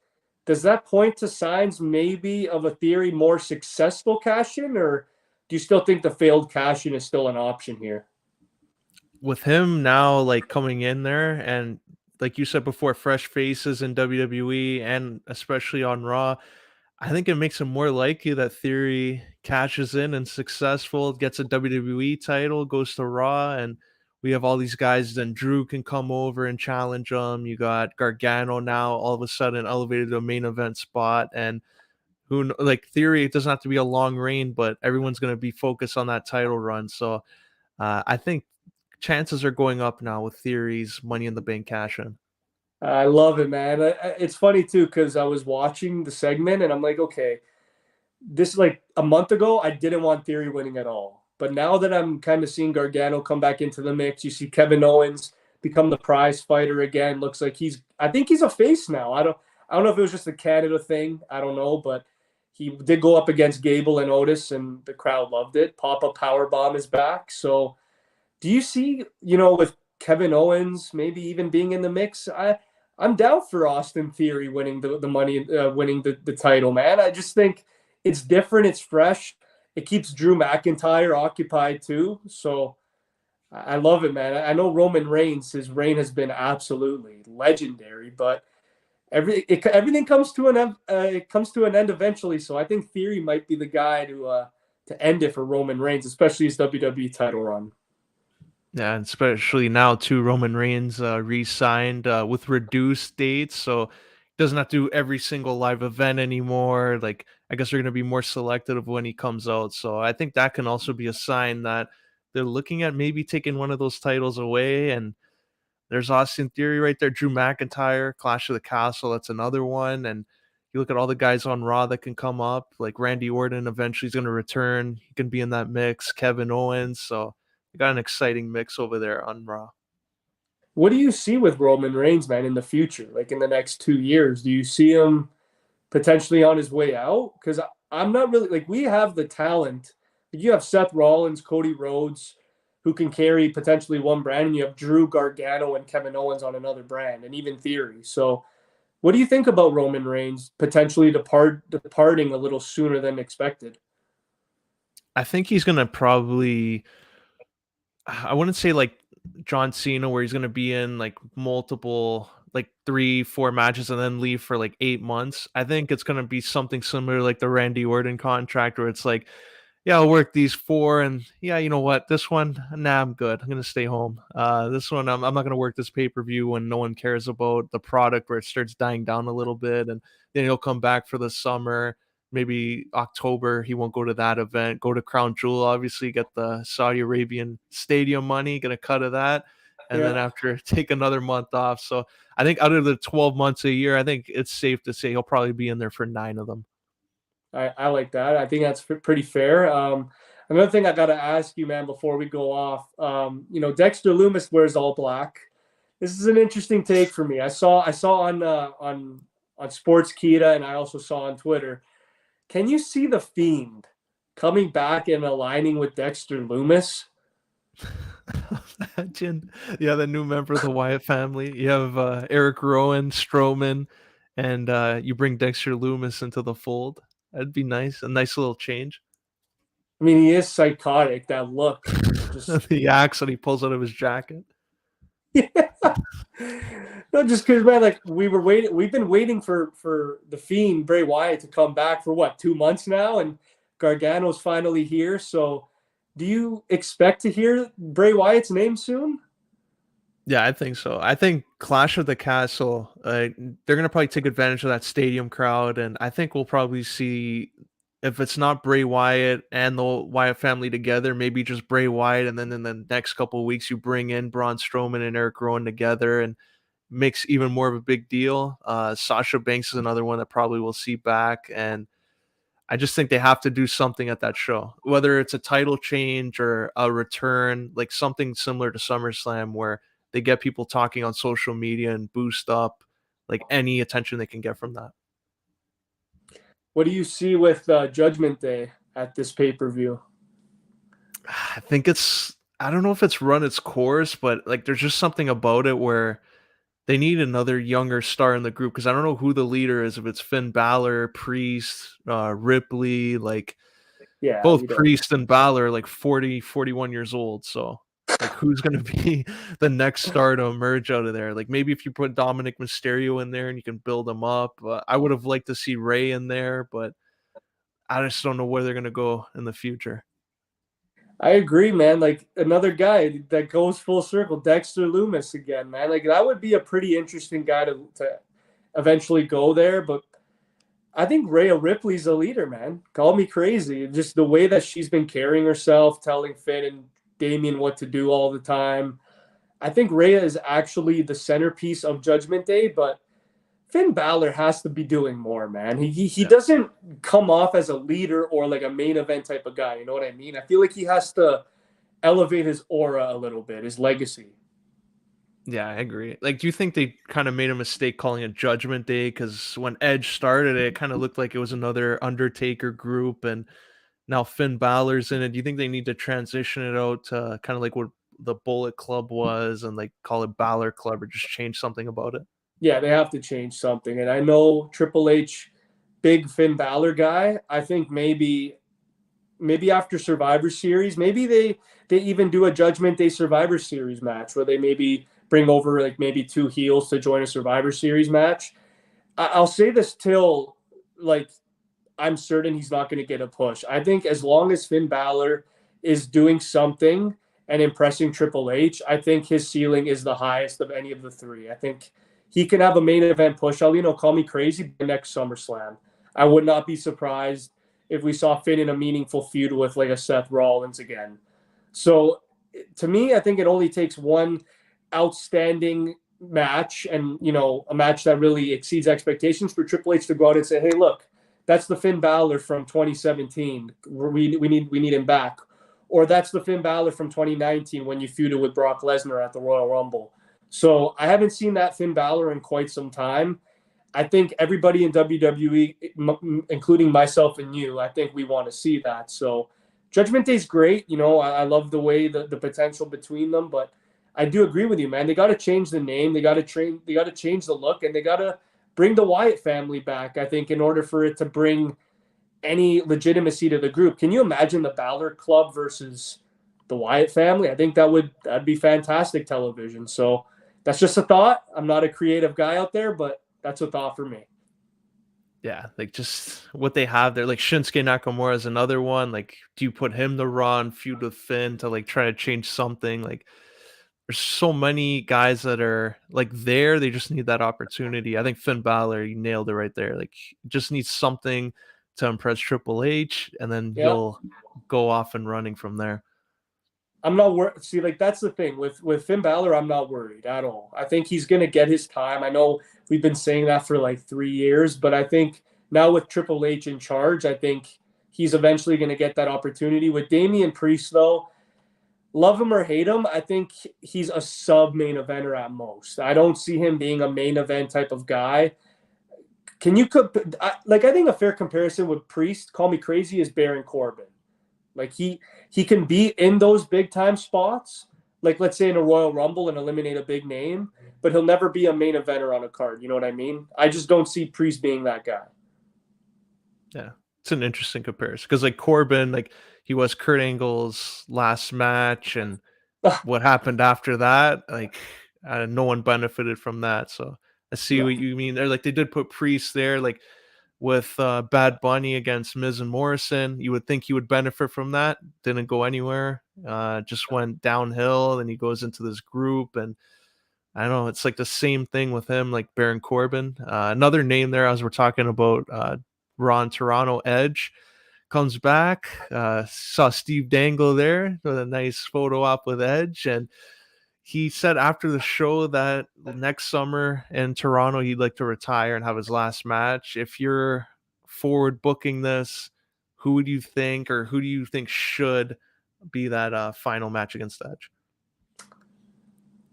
does that point to signs maybe of a Theory more successful cash-in, or do you still think the failed cash-in is still an option here? With him now, like, coming in there, and like you said before, fresh faces in WWE and especially on Raw, I think it makes him more likely that Theory cashes in and successful, gets a WWE title, goes to Raw, and we have all these guys. Then Drew can come over and challenge him. You got Gargano now, all of a sudden elevated to a main event spot, and like Theory, it doesn't have to be a long reign, but everyone's going to be focused on that title run. So I think chances are going up now with Theory's Money in the Bank cash in. I love it, man. It's funny too because I was watching the segment and I'm like, okay, this like a month ago, I didn't want Theory winning at all. But now that I'm kind of seeing Gargano come back into the mix, you see Kevin Owens become the prize fighter again. Looks like I think he's a face now. I don't know if it was just a Canada thing. I don't know, but he did go up against Gable and Otis, and the crowd loved it. Papa Powerbomb is back. So do you see, with Kevin Owens maybe even being in the mix? I'm down for Austin Theory winning the money, winning the title, man. I just think it's different. It's fresh. It keeps Drew McIntyre occupied too. So I love it, man. I know Roman Reigns, his reign has been absolutely legendary, but everything comes to an end. It comes to an end eventually. So I think Theory might be the guy to end it for Roman Reigns, especially his WWE title run. Yeah, and especially now too, Roman Reigns re-signed with reduced dates, so doesn't have to do every single live event anymore. Like, I guess they're going to be more selective of when he comes out. So I think that can also be a sign that they're looking at maybe taking one of those titles away. And there's Austin Theory right there, Drew McIntyre, Clash of the Castle. That's another one. And you look at all the guys on Raw that can come up, like Randy Orton eventually is going to return. He can be in that mix. Kevin Owens. So you got an exciting mix over there on Raw. What do you see with Roman Reigns, man, in the future? Like in the next 2 years, do you see him potentially on his way out? Because I'm not really like we have the talent. You have Seth Rollins, Cody Rhodes, who can carry potentially one brand, and you have Drew Gargano and Kevin Owens on another brand, and even Theory. So, what do you think about Roman Reigns potentially departing a little sooner than expected? I think he's going to probably, I wouldn't say like John Cena, where he's going to be in like multiple, like 3, 4 matches and then leave for like 8 months. I think it's going to be something similar like the Randy Orton contract, where it's like, yeah, I'll work these 4, and yeah, you know what? This one, nah, I'm good. I'm gonna stay home. This one, I'm not gonna work this pay-per-view when no one cares about the product, where it starts dying down a little bit, and then he'll come back for the summer. Maybe October, he won't go to that event. Go to Crown Jewel, obviously, get the Saudi Arabian stadium money, get a cut of that, and then after take another month off. So I think out of the 12 months a year, I think it's safe to say he'll probably be in there for 9 of them. I like that. I think that's pretty fair. Another thing I got to ask you, man, before we go off, Dexter Lumis wears all black. This is an interesting take for me. I saw on Sportskeeda, and I also saw on Twitter. Can you see the Fiend coming back and aligning with Dexter Lumis? Imagine, yeah, the new member of the Wyatt family. You have Eric Rowan, Strowman, and you bring Dexter Lumis into the fold. That'd be nice. A nice little change. I mean, he is psychotic. That look, just the axe that he pulls out of his jacket. Yeah. No, just because, man, like we've been waiting for the Fiend Bray Wyatt to come back for what, 2 months now, and Gargano's finally here. So, do you expect to hear Bray Wyatt's name soon? Yeah, I think so. I think Clash of the Castle, they're gonna probably take advantage of that stadium crowd, and I think we'll probably see, if it's not Bray Wyatt and the Wyatt family together, maybe just Bray Wyatt, and then in the next couple of weeks you bring in Braun Strowman and Eric Rowan together and makes even more of a big deal. Sasha Banks is another one that probably we'll see back, and I just think they have to do something at that show, whether it's a title change or a return, like something similar to SummerSlam where they get people talking on social media and boost up like any attention they can get from that. What do you see with Judgment Day at this pay-per-view? I don't know if it's run its course, but like there's just something about it where they need another younger star in the group, because I don't know who the leader is. If it's Finn Balor, Priest, Ripley, like Yeah, both Priest and Balor, like 40, 41 years old. So like who's going to be the next star to emerge out of there? Like maybe if you put Dominic Mysterio in there and you can build him up. I would have liked to see Ray in there, but I just don't know where they're going to go in the future. I agree, man. Like another guy that goes full circle, Dexter Lumis again, man. Like that would be a pretty interesting guy to eventually go there. But I think Rhea Ripley's a leader, man. Call me crazy. Just the way that she's been carrying herself, telling Finn and Damian what to do all the time. I think Rhea is actually the centerpiece of Judgment Day, but Finn Balor has to be doing more, man. He doesn't come off as a leader or like a main event type of guy. You know what I mean? I feel like he has to elevate his aura a little bit, his legacy. Yeah, I agree. Like, do you think they kind of made a mistake calling it Judgment Day? Because when Edge started it kind of looked like it was another Undertaker group, and now Finn Balor's in it. Do you think they need to transition it out to kind of like what the Bullet Club was, and like call it Balor Club, or just change something about it? Yeah, they have to change something. And I know Triple H, big Finn Balor guy. I think maybe after Survivor Series, maybe they even do a Judgment Day Survivor Series match where they maybe bring over like maybe 2 heels to join a Survivor Series match. I'll say this till like I'm certain he's not going to get a push. I think as long as Finn Balor is doing something and impressing Triple H, I think his ceiling is the highest of any of the 3. I think he can have a main event push. Aulino, call me crazy, but next SummerSlam. I would not be surprised if we saw Finn in a meaningful feud with like a Seth Rollins again. So to me, I think it only takes one outstanding match and, a match that really exceeds expectations for Triple H to go out and say, hey, look, that's the Finn Balor from 2017. We need him back. Or that's the Finn Balor from 2019 when you feuded with Brock Lesnar at the Royal Rumble. So I haven't seen that Finn Balor in quite some time. I think everybody in WWE, including myself and you, I think we want to see that. So Judgment Day is great. I love the way the potential between them, but I do agree with you, man. They got to change the name. They got to change the look, and they got to bring the Wyatt family back, I think, in order for it to bring any legitimacy to the group. Can you imagine the Balor Club versus the Wyatt family? I think that'd be fantastic television. So that's just a thought. I'm not a creative guy out there, but that's a thought for me. Yeah, like just what they have there. Like Shinsuke Nakamura is another one. Like, do you put him to Raw, feud with Finn to like try to change something? Like, there's so many guys that are like there. They just need that opportunity. I think Finn Balor, you nailed it right there. Like, just needs something to impress Triple H, and then he'll go off and running from there. I'm not worried. See, like that's the thing with Finn Balor. I'm not worried at all. I think he's gonna get his time. I know we've been saying that for like 3 years, but I think now with Triple H in charge, I think he's eventually gonna get that opportunity. With Damian Priest, though, love him or hate him, I think he's a sub main eventer at most. I don't see him being a main event type of guy. Can you I think a fair comparison with Priest, call me crazy, is Baron Corbin. Like he can be in those big time spots, like let's say in a Royal Rumble and eliminate a big name, but he'll never be a main eventer on a card. You know what I mean? I just don't see Priest being that guy. Yeah, it's an interesting comparison because like Corbin, like he was Kurt Angle's last match, and what happened after that, like no one benefited from that. So I see what you mean there. Like they did put Priest there, like with Bad Bunny against Miz and Morrison. You would think he would benefit from that. Didn't go anywhere. Just went downhill. And he goes into this group, and I don't know. It's like the same thing with him, like Baron Corbin. Another name there, as we're talking about Ron Toronto, Edge comes back. Saw Steve Dangle there with a nice photo op with Edge, and he said after the show that next summer in Toronto he'd like to retire and have his last match. If you're forward booking this, who would you think, or who do you think should be that final match against Edge?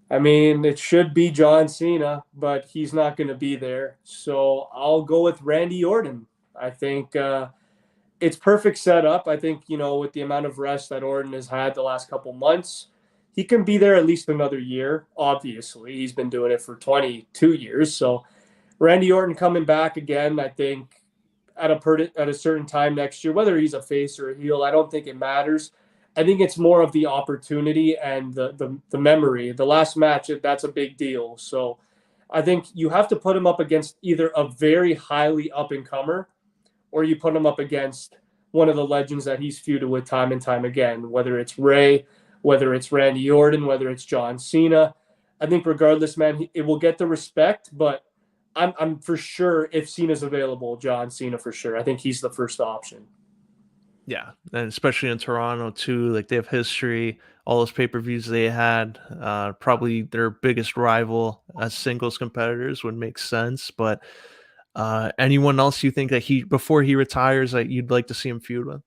I mean, it should be John Cena, but he's not going to be there. So I'll go with Randy Orton. I think it's perfect setup. I think, with the amount of rest that Orton has had the last couple months, he can be there at least another year. Obviously, he's been doing it for 22 years. So Randy Orton coming back again, I think at a certain time next year, whether he's a face or a heel, I don't think it matters. I think it's more of the opportunity and the memory. The last match, that's a big deal. So I think you have to put him up against either a very highly up and comer, or you put him up against one of the legends that he's feuded with time and time again, whether it's Ray, whether it's Randy Orton, whether it's John Cena. I think regardless, man, it will get the respect, but I'm for sure, if Cena's available, John Cena for sure. I think he's the first option. Yeah, and especially in Toronto too, like they have history. All those pay-per-views they had, probably their biggest rival as singles competitors would make sense. But anyone else you think that before he retires that you'd like to see him feud with?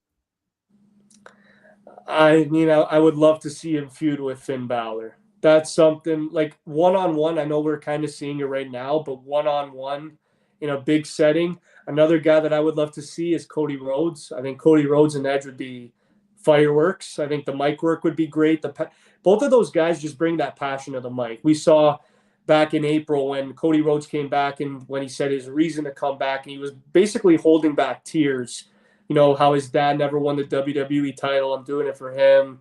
I would love to see him feud with Finn Balor. That's something like one-on-one. I know we're kind of seeing it right now, but one-on-one in a big setting. Another guy that I would love to see is Cody Rhodes. I think Cody Rhodes and Edge would be fireworks. I think the mic work would be great. Both of those guys just bring that passion to the mic. We saw back in April when Cody Rhodes came back and when he said his reason to come back, and he was basically holding back tears. How his dad never won the WWE title. I'm doing it for him.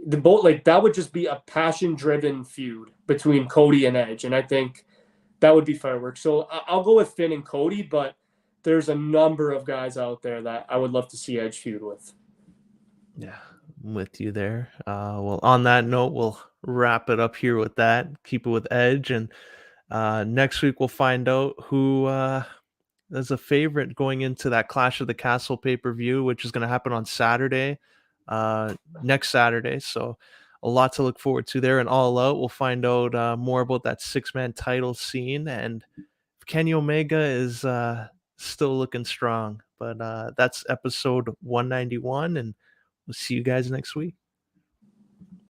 The both like that would just be a passion-driven feud between Cody and Edge, and I think that would be fireworks. So I'll go with Finn and Cody, but there's a number of guys out there that I would love to see Edge feud with. Yeah, I'm with you there. Well, on that note, we'll wrap it up here with that. Keep it with Edge, and next week we'll find out who is a favorite going into that Clash of the Castle pay-per-view, which is going to happen on Saturday, next Saturday. So a lot to look forward to there. And All Out, we'll find out more about that 6-man title scene, and if Kenny Omega is still looking strong. But that's episode 191, and we'll see you guys next week.